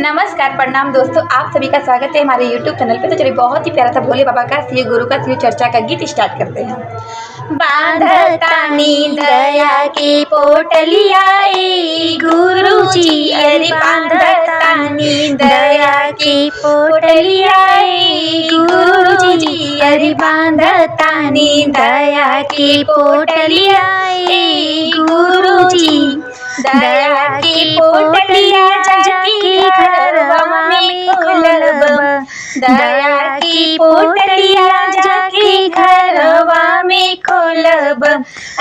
नमस्कार, प्रणाम दोस्तों, आप सभी का स्वागत है हमारे YouTube चैनल पे। तो चलिए बहुत ही प्यारा सा भोले बाबा का शिव गुरु का शिव चर्चा का गीत स्टार्ट करते हैं। बांधतानी दया की पोटलिया गुरु जी, अरे बांधतानी दया की पोटलिया गुरु जी, अरे बांधतानी दया की पोटलिया गुरु जी, दया की पोटलिया जाके घरवा में खोलब, दया की पोटलिया जाके घरवा में खोलब।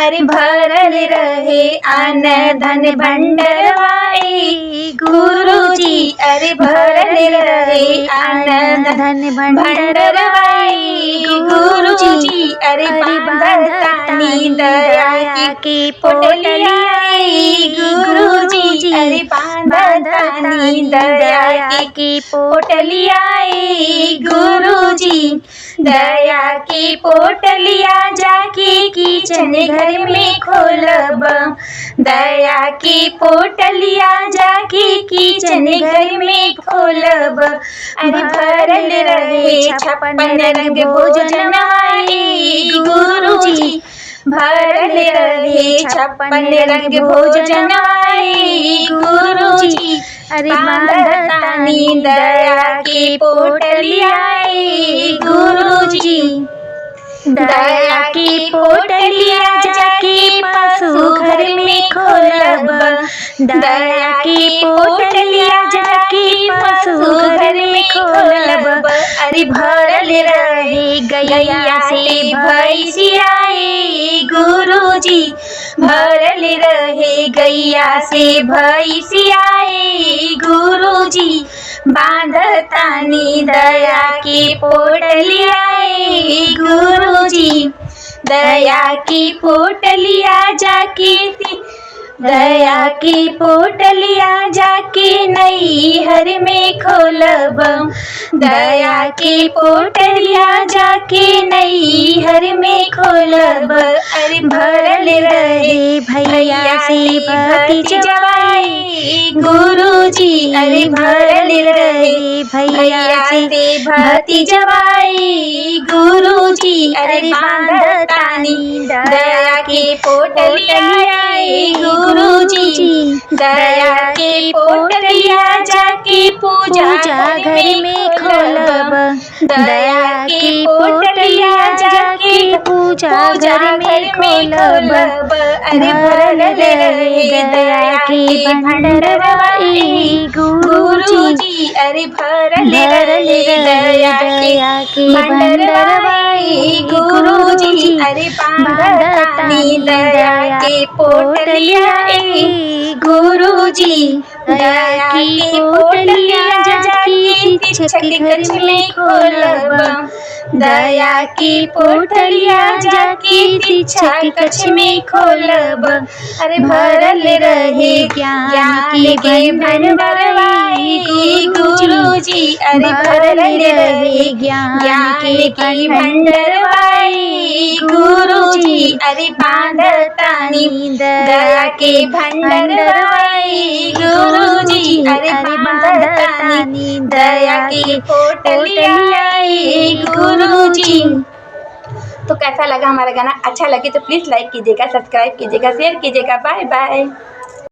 अरे भरल रहे अन धन भंडरवाए गुरु जी, अरे भरल रहे अन धन भंडरवाए गुरु जी, अरे बांधतानी दया की पोटलिया गुरु जी, अरे बांधतानी दया की पोटलिया गुरु जी, दया की पोटलिया जाके किचन घर में खोलब, दया की पोटलिया जाके किचन घर में खोलब। अरे भरल रहे 56 रंग भोजनवाए गुरु जी, भरल रहे 56 रंग भोजनवाए गुरु जी, अरे बांधतानी दया की पोटलिया गुरु जी, दया की पोटलिया जाके पशु घर में खोलब, दया की पोटलिया जाके पशु घर में खोलब। अरे भरल रहे गैया से भैंसियाए गुरु जी, भरल रहे गैया से भैंसियाए गुरु जी, बांधतानी दया की पोटलिया गुरु जी, दया की पोटलिया जाके, दया की पोटलिया जाके नैहर में खोलब, दया की पोटलिया जाके नैहर में खोलब। अरे भरल रहे भैया से भतीजवाए गुरु जी, अरे भरल रहे भैया से भतीजवाए गुरु जी, अरे बांधतानी दया की पोटलिया गुरु जी, दया की पोटलिया जाके पूजा घर में खोलब, दया की पोटलिया जाके पूजा घर में खोलब। अरे भरल रहे दया की भंडरवाए गुरु जी, अरे भरल रहे दया की भंडरवाए गुरु जी, अरे बांधतानी दया की पोटलिया गुरु जी, दया की पोटलिया जाके शिक्षक घर में खोलब, दया की पोटलिया जाके शिक्षक कक्ष में खोलब। अरे भरल रहे ज्ञान के भंडरवाए गुरु जी, अरे भरल रहे ज्ञान के भंडरवाए गुरु जी, अरे बांधतानी दया के भंडरवाए गुरु जी, अरे बांधतानी दया की पोटलिया गुरु जी। तो कैसा लगा हमारा गाना? अच्छा लगे तो प्लीज़ लाइक कीजिएगा, सब्सक्राइब कीजिएगा, शेयर कीजिएगा। Bye by.